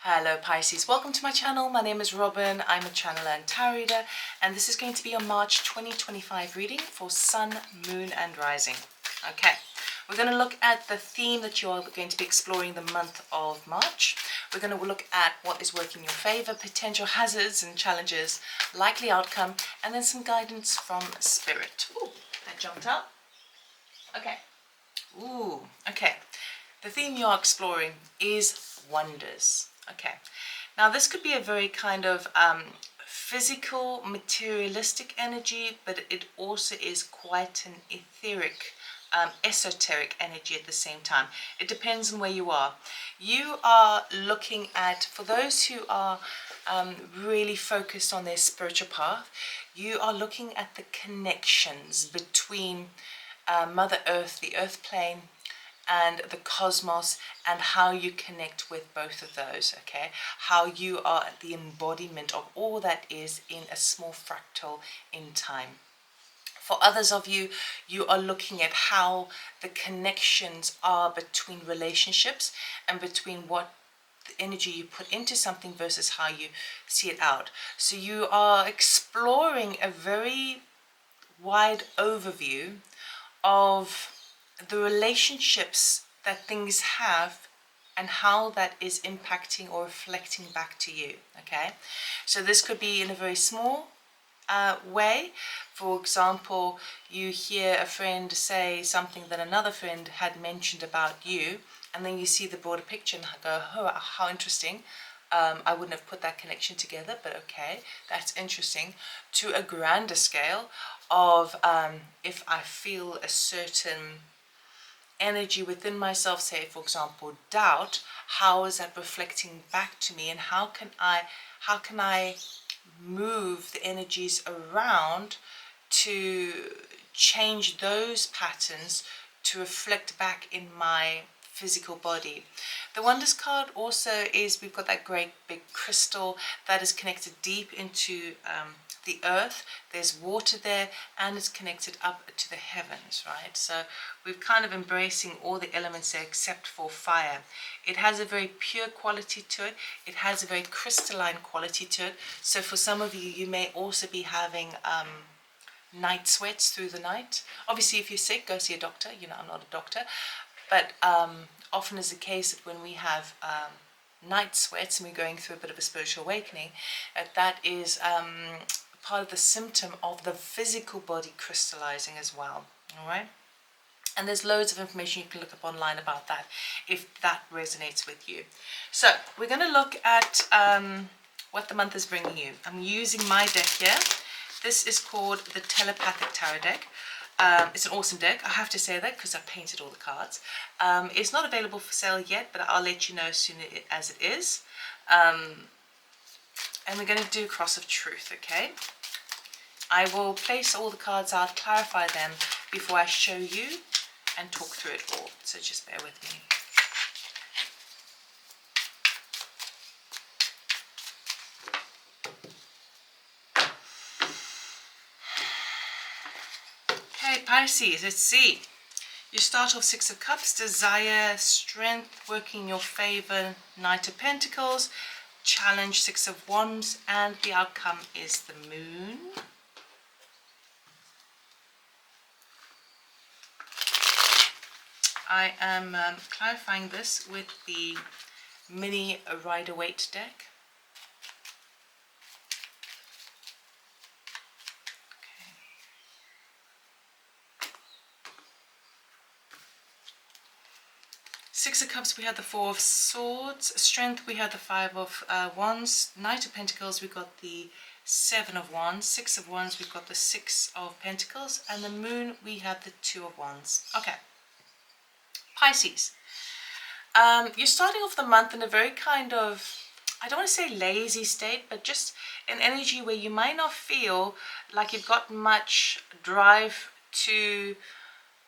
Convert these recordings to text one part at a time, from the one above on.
Hello Pisces, welcome to my channel. My name is Robyn. I'm a channeler and tarot reader, and this is going to be a March 2025 reading for Sun, Moon and Rising. Okay, we're going to look at the theme that you are going to be exploring the month of March. We're going to look at what is working in your favor, potential hazards and challenges, likely outcome, and then some guidance from Spirit. Ooh, that jumped up. Okay. Ooh, okay. The theme you are exploring is wonders. Okay, now this could be a very kind of physical, materialistic energy, but it also is quite an etheric, esoteric energy at the same time. It depends on where you are. You are looking at, for those who are really focused on their spiritual path, you are looking at the connections between Mother Earth, the Earth plane, and the cosmos, and how you connect with both of those. Okay, how you are the embodiment of all that is in a small fractal in time. For others of you, you are looking at how the connections are between relationships and between what the energy you put into something versus how you see it out. So you are exploring a very wide overview of the relationships that things have and how that is impacting or reflecting back to you. Okay, so this could be in a very small way. For example, you hear a friend say something that another friend had mentioned about you, and then you see the broader picture and go, oh, how interesting. I wouldn't have put that connection together, but okay, that's interesting. To a grander scale of if I feel a certain energy within myself, say for example doubt, how is that reflecting back to me, and how can I move the energies around to change those patterns to reflect back in my physical body. The Wonders card also is, we've got that great big crystal that is connected deep into the earth. There's water there, and it's connected up to the heavens, right? So we're kind of embracing all the elements there except for fire. It has a very pure quality to it. It has a very crystalline quality to it. So for some of you, you may also be having night sweats through the night. Obviously, if you're sick, go see a doctor. You know, I'm not a doctor. But often is the case that when we have night sweats and we're going through a bit of a spiritual awakening, that is part of the symptom of the physical body crystallizing as well. All right. And there's loads of information you can look up online about that if that resonates with you. So we're going to look at what the month is bringing you. I'm using my deck here. This is called the Telepathic Tarot deck. It's an awesome deck, I have to say that, because I've painted all the cards. It's not available for sale yet, but I'll let you know as soon as it is. And we're going to do Cross of Truth, okay? I will place all the cards out, clarify them before I show you and talk through it all. So just bear with me. Okay, Pisces, let's see. You start off Six of Cups, desire, strength, working in your favor, Knight of Pentacles, challenge, Six of Wands, and the outcome is the Moon. I am clarifying this with the mini Rider-Waite deck. Six of Cups, we had the Four of Swords. Strength, we had the Five of Wands. Knight of Pentacles, we got the Seven of Wands. Six of Wands, we've got the Six of Pentacles. And the Moon, we have the Two of Wands. Okay. Pisces. You're starting off the month in a very kind of, I don't want to say lazy state, but just an energy where you might not feel like you've got much drive to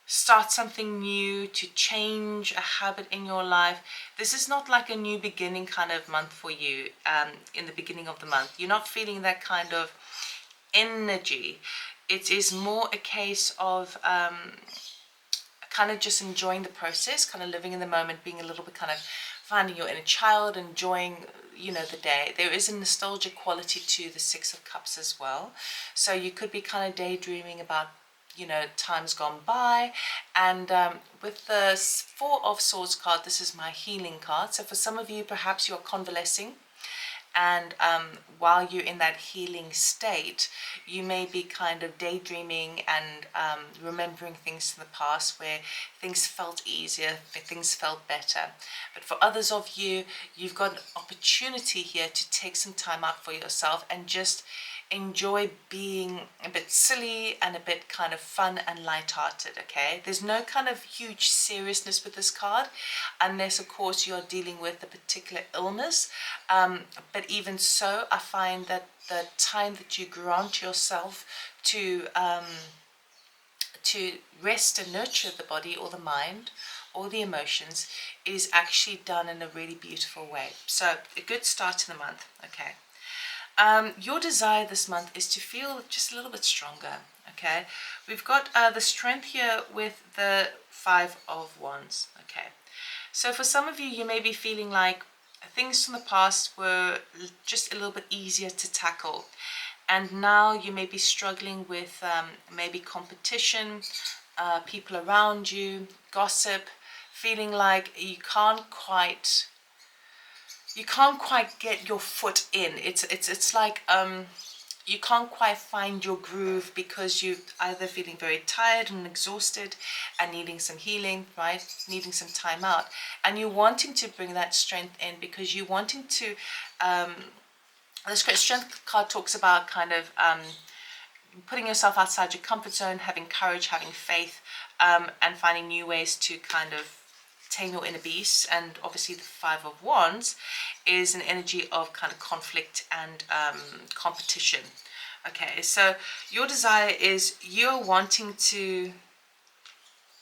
start something new, to change a habit in your life. This is not like a new beginning kind of month for you in the beginning of the month. You're not feeling that kind of energy. It is more a case of kind of just enjoying the process, kind of living in the moment, being a little bit kind of finding your inner child, enjoying, you know, the day. There is a nostalgic quality to the Six of Cups as well. So you could be kind of daydreaming about, you know, times gone by. And with the Four of Swords card, this is my healing card. So for some of you, perhaps you're convalescing, and while you're in that healing state, you may be kind of daydreaming and remembering things from the past where things felt easier, where things felt better. But for others of you, you've got an opportunity here to take some time out for yourself and just enjoy being a bit silly and a bit kind of fun and light-hearted. Okay, there's no kind of huge seriousness with this card, unless of course you're dealing with a particular illness, but even so, I find that the time that you grant yourself to rest and nurture the body or the mind or the emotions is actually done in a really beautiful way. So a good start to the month. Okay. Your desire this month is to feel just a little bit stronger. Okay, we've got the strength here with the Five of Wands. Okay, so for some of you, you may be feeling like things from the past were just a little bit easier to tackle, and now you may be struggling with maybe competition, people around you, gossip, feeling like you can't quite get your foot in. It's like you can't quite find your groove because you're either feeling very tired and exhausted and needing some healing, right? Needing some time out, and you're wanting to bring that strength in because you're wanting to. The strength card talks about kind of putting yourself outside your comfort zone, having courage, having faith, and finding new ways to kind of tame your inner beast. And obviously the Five of Wands is an energy of kind of conflict and competition. Okay, so your desire is you're wanting to,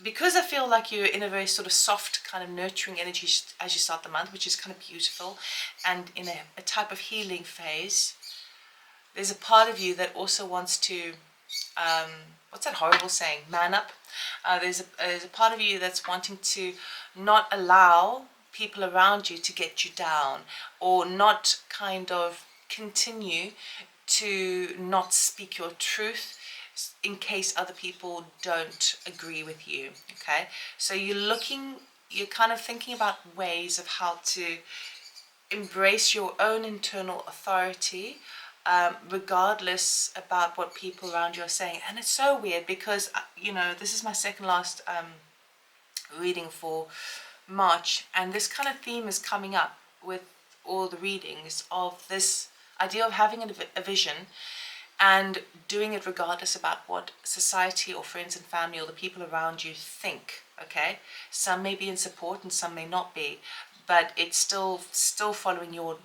because I feel like you're in a very sort of soft kind of nurturing energy as you start the month, which is kind of beautiful, and in a type of healing phase, there's a part of you that also wants to what's that horrible saying, man up. There's a part of you that's wanting to not allow people around you to get you down, or not kind of continue to not speak your truth in case other people don't agree with you. Okay, so you're kind of thinking about ways of how to embrace your own internal authority, regardless about what people around you are saying. And it's so weird because, you know, this is my second last reading for March, and this kind of theme is coming up with all the readings of this idea of having a vision and doing it regardless about what society or friends and family or the people around you think. Okay, some may be in support and some may not be, but it's still following your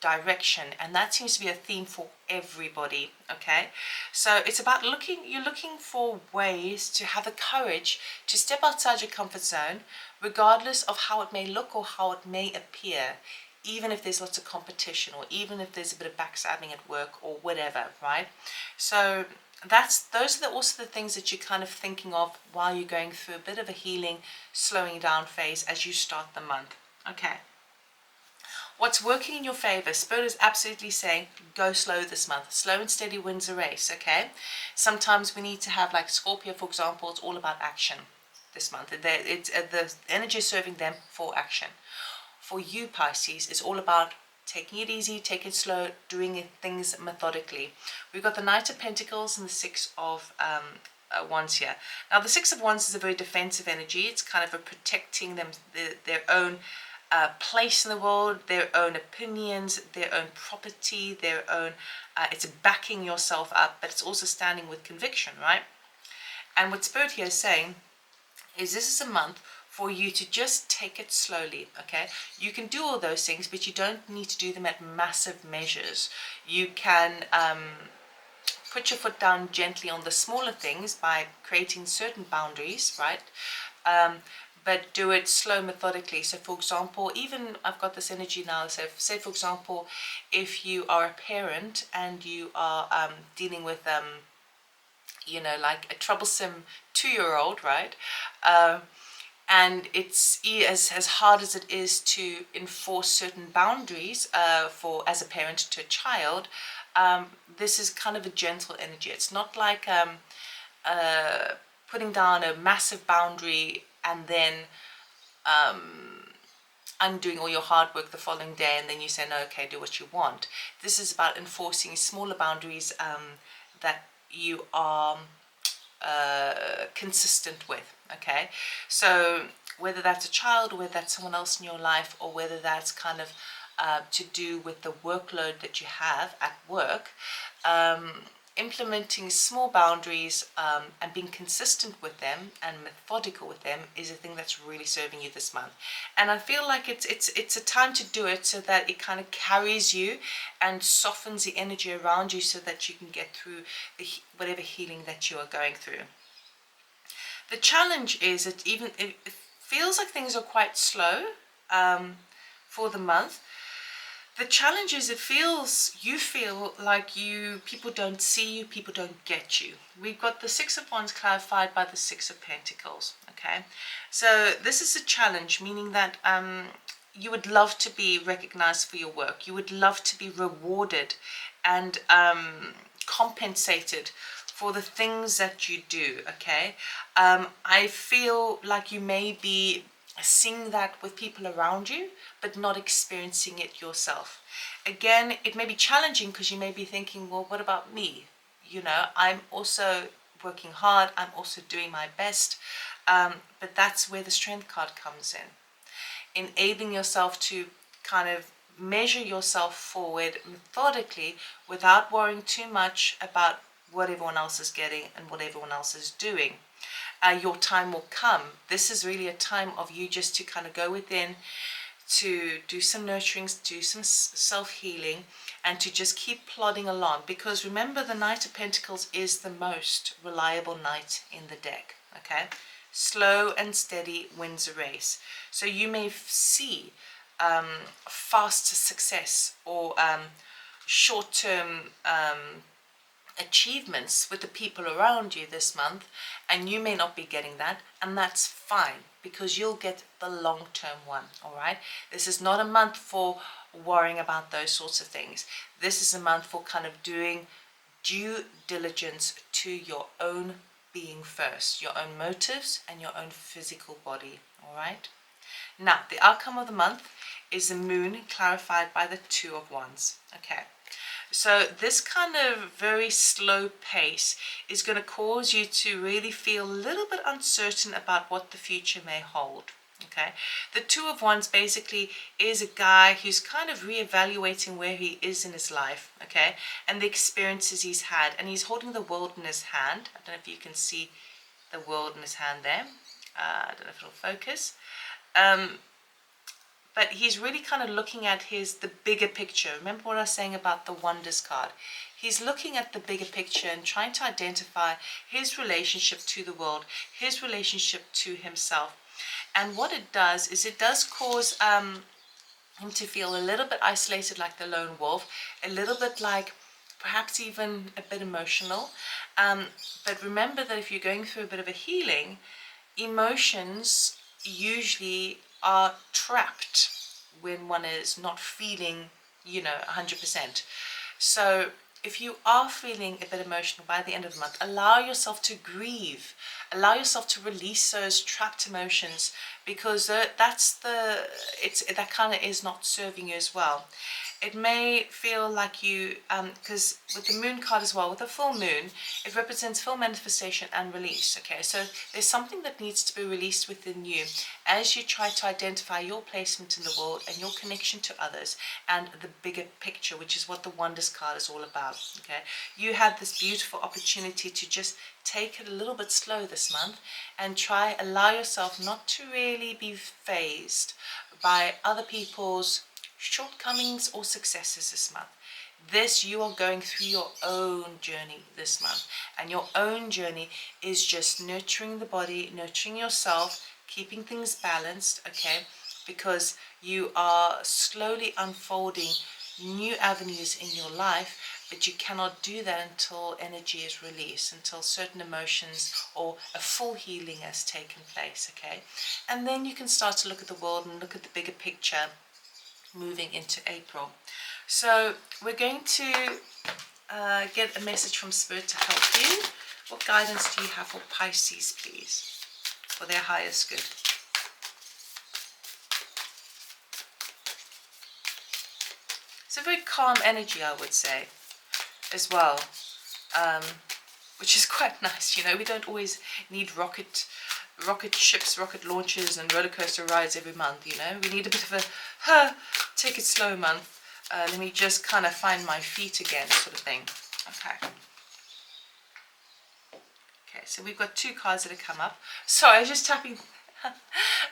direction, and that seems to be a theme for everybody. Okay, so it's about you're looking for ways to have the courage to step outside your comfort zone, regardless of how it may look or how it may appear, even if there's lots of competition, or even if there's a bit of backstabbing at work or whatever, right? So those are also the things that you're kind of thinking of while you're going through a bit of a healing, slowing down phase as you start the month. Okay. What's working in your favor? Spirit is absolutely saying, go slow this month. Slow and steady wins a race, okay? Sometimes we need to have, like Scorpio, for example, it's all about action this month. It's the energy is serving them for action. For you, Pisces, it's all about taking it easy, take it slow, doing things methodically. We've got the Knight of Pentacles and the Six of Wands here. Now, the Six of Wands is a very defensive energy. It's kind of a protecting their own place in the world, their own opinions, their own property, their own, it's backing yourself up, but it's also standing with conviction, right? And what Spirit here is saying is this is a month for you to just take it slowly, okay? You can do all those things, but you don't need to do them at massive measures. You can put your foot down gently on the smaller things by creating certain boundaries, right? But do it slow, methodically. So for example, even I've got this energy now, so say for example, if you are a parent and you are dealing with, you know, like a troublesome 2-year-old, right? And it's as hard as it is to enforce certain boundaries for as a parent to a child. This is kind of a gentle energy. It's not like putting down a massive boundary and then undoing all your hard work the following day, and then you say, no, okay, do what you want. This is about enforcing smaller boundaries that you are consistent with. Okay, so whether that's a child, or whether that's someone else in your life, or whether that's kind of to do with the workload that you have at work, implementing small boundaries and being consistent with them and methodical with them is a thing that's really serving you this month. And I feel like it's a time to do it so that it kind of carries you and softens the energy around you so that you can get through whatever healing that you are going through. The challenge is that it feels like things are quite slow for the month. The challenge is you feel like people don't see you, people don't get you. We've got the Six of Wands clarified by the Six of Pentacles, okay? So this is a challenge, meaning that you would love to be recognized for your work. You would love to be rewarded and compensated for the things that you do, okay? I feel like you may be seeing that with people around you, but not experiencing it yourself. Again, it may be challenging because you may be thinking, well, what about me? You know, I'm also working hard, I'm also doing my best, but that's where the Strength card comes in. Enabling yourself to kind of measure yourself forward methodically without worrying too much about what everyone else is getting and what everyone else is doing. Your time will come. This is really a time of you just to kind of go within, to do some nurturing, do some self-healing, and to just keep plodding along. Because remember, the Knight of Pentacles is the most reliable knight in the deck, okay? Slow and steady wins a race. So you may see fast success or short-term achievements with the people around you this month, and you may not be getting that, and that's fine, because you'll get the long-term one. All right, this is not a month for worrying about those sorts of things. This is a month for kind of doing due diligence to your own being first, your own motives and your own physical body. All right, now the outcome of the month is the Moon clarified by the Two of Wands. Okay, so this kind of very slow pace is going to cause you to really feel a little bit uncertain about what the future may hold. Okay, the Two of Wands basically is a guy who's kind of reevaluating where he is in his life, okay, and the experiences he's had, and he's holding the world in his hand. I don't know if you can see the world in his hand there. I don't know if it'll focus. But he's really kind of looking at the bigger picture. Remember what I was saying about the Wonders card? He's looking at the bigger picture and trying to identify his relationship to the world, his relationship to himself. And what it does is it does cause him to feel a little bit isolated, like the lone wolf, a little bit like perhaps even a bit emotional. But remember that if you're going through a bit of a healing, emotions usually are trapped when one is not feeling, 100%. So if you are feeling a bit emotional by the end of the month, allow yourself to grieve, allow yourself to release those trapped emotions, because that kind of is not serving you as well. It may feel like you, because with the Moon card as well, with a full moon, it represents full manifestation and release, okay? So there's something that needs to be released within you as you try to identify your placement in the world and your connection to others and the bigger picture, which is what the Wonders card is all about, okay? You had this beautiful opportunity to just take it a little bit slow this month and allow yourself not to really be fazed by other people's shortcomings or successes this month. You are going through your own journey this month, and your own journey is just nurturing the body, nurturing yourself, keeping things balanced, okay, because you are slowly unfolding new avenues in your life but you cannot do that until energy is released, until certain emotions or a full healing has taken place, okay? And then you can start to look at the world and look at the bigger picture moving into April. So we're going to get a message from Spirit to help you. What guidance do you have for Pisces, please, for their highest good? It's a very calm energy, I would say, as well, which is quite nice. You know, we don't always need rocket ships, rocket launches and roller coaster rides every month. You know, we need a bit of a take it slow month. Let me just kind of find my feet again, sort of thing. Okay. Okay, so we've got 2 cards that have come up. Sorry, I was just tapping.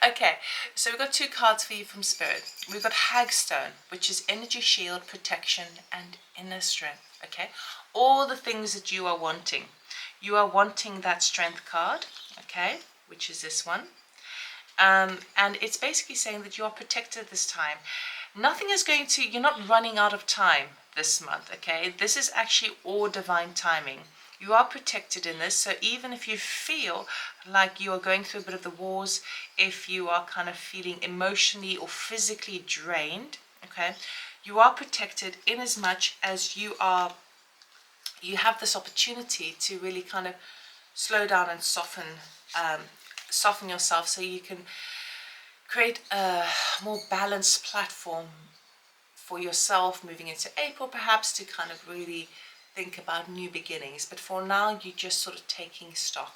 Okay, so we've got 2 cards for you from Spirit. We've got Hagstone, which is energy shield, protection, and inner strength. Okay, all the things that you are wanting. You are wanting that strength card, okay, which is this one. And it's basically saying that you are protected this time. Nothing is going to, you're not running out of time this month, okay? This is actually all divine timing. You are protected in this, so even if you feel like you are going through a bit of the wars, if you are kind of feeling emotionally or physically drained, okay, you are protected in as much as you have this opportunity to really kind of slow down and soften yourself, so you can create a more balanced platform for yourself moving into April, perhaps, to kind of really think about new beginnings. But for now, you're just sort of taking stock.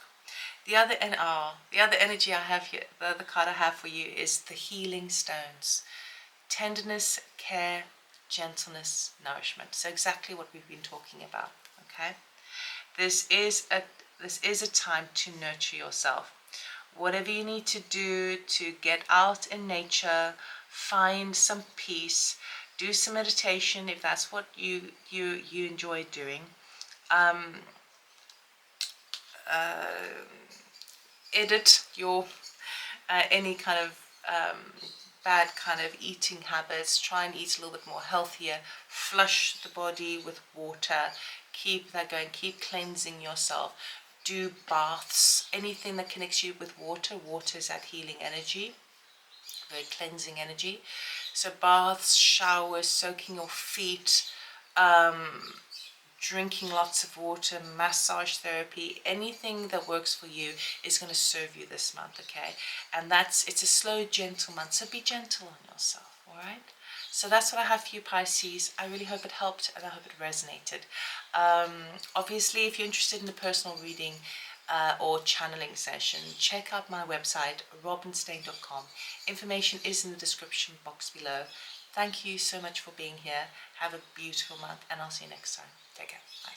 The other energy I have here, the other card I have for you, is the healing stones. Tenderness, care, gentleness, nourishment. So exactly what we've been talking about, okay? This is a time to nurture yourself. Whatever you need to do to get out in nature, find some peace, do some meditation if that's what you enjoy doing. Edit your any kind of bad kind of eating habits. Try and eat a little bit more healthier. Flush the body with water. Keep that going. Keep cleansing yourself. Do baths. Anything that connects you with water. Water is that healing energy, very cleansing energy. So baths, showers, soaking your feet, drinking lots of water, massage therapy, anything that works for you is going to serve you this month, okay? And it's a slow, gentle month, so be gentle on yourself, all right? So that's what I have for you, Pisces. I really hope it helped and I hope it resonated. Obviously, if you're interested in a personal reading or channeling session, check out my website, robynstein.com. Information is in the description box below. Thank you so much for being here. Have a beautiful month and I'll see you next time. Take care. Bye.